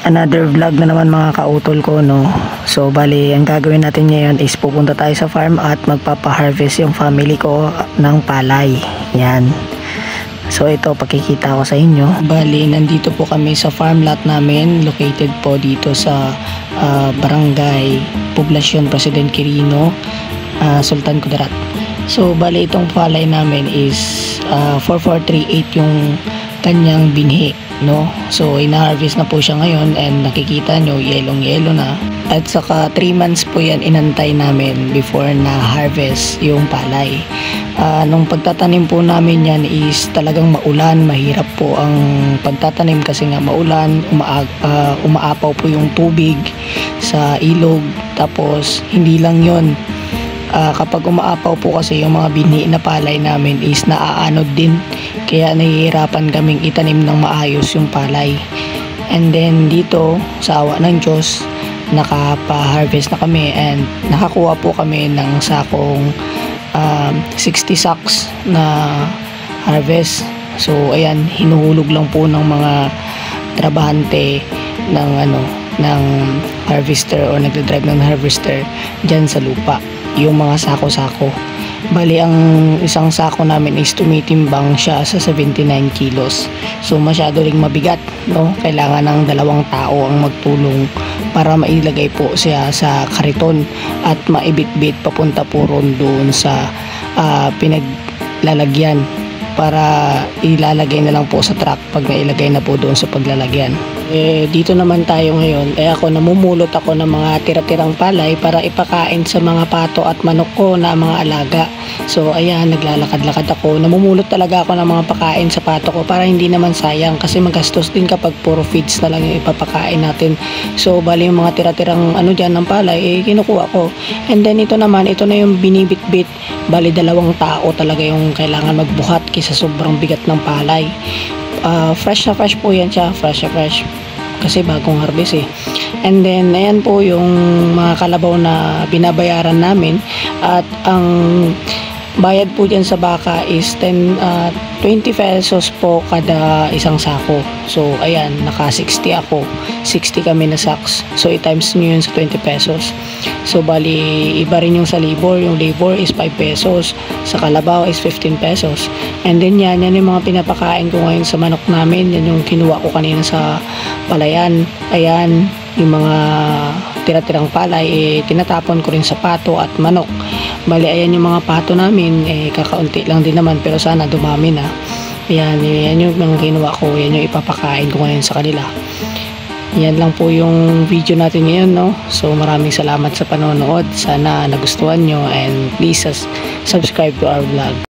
Another vlog na naman mga kautol ko, no. So bali ang gagawin natin ngayon is pupunta tayo sa farm at magpapa-harvest yung family ko ng palay. Yan. So ito pakikita ko sa inyo. Bali nandito po kami sa farm lot namin, located po dito sa Barangay Poblacion President Quirino, Sultan Kudarat. So bali itong palay namin is 4438 yung kanyang binhi, no. So ina-harvest na po siya ngayon and nakikita nyo yellow na, at saka 3 months po yan inantay namin before na harvest yung palay. Nung pagtatanim po namin yan is talagang maulan, mahirap po ang pagtatanim kasi nga maulan, umaapaw po yung tubig sa ilog. Tapos hindi lang yon, kapag umaapaw po kasi yung mga binhi na palay namin is naaanod din, kaya nahihirapan kaming itanim ng maayos yung palay. And then dito sa awa ng Diyos nakapa-harvest na kami and nakakuha po kami ng sakong 60 sacks na harvest. So ayan, hinuhulog lang po ng mga trabahante ng harvester o nagdadrive ng harvester dyan sa lupa yung mga sako-sako. Bali ang isang sako namin is tumitimbang siya sa 79 kilos. So masyado ring mabigat, no? Kailangan ng 2 tao ang magtulong para mailagay po siya sa kariton at maibitbit papunta po ron doon sa pinaglalagyan, para ilalagay na lang po sa truck pag nailagay na po doon sa paglalagyan. Dito naman tayo ngayon. Ako namumulot ako ng mga tira-tirang palay para ipakain sa mga pato at manok ko na mga alaga. So ayan, naglalakad-lakad ako. Namumulot talaga ako ng mga pakain sa pato ko para hindi naman sayang, kasi magastos din kapag puro feeds na lang yung ipapakain natin. So bali yung mga tira-tirang dyan ng palay kinukuha ko. And then ito na yung binibit-bit. Bali 2 tao talaga yung kailangan magbuhat sa sobrang bigat ng palay. Fresh na fresh po yan siya, fresh kasi bagong harvest And then ayan po yung mga kalabaw na binabayaran namin, at ang bayad po dyan sa baka is 20 pesos po kada isang sako. So ayan, naka 60 ako, 60 kami na sacks. So i-times nyo yun sa 20 pesos. So bali iba rin yung sa labor. Yung labor is 5 pesos, sa kalabaw is 15 pesos. And then yan yung mga pinapakain ko ngayon sa manok namin. Yan yung kinuha ko kanina sa palayan. Ayan yung mga tira-tirang palay tinatapon ko rin sa pato at manok. Bali ayan yung mga pato namin, kakaunti lang din naman, pero sana dumami na. Ayan yung mga kinuha ko, yan yung ipapakain ko ngayon sa kanila. Yan lang po yung video natin ngayon, no. So maraming salamat sa panonood, sana nagustuhan nyo, and please subscribe to our vlog.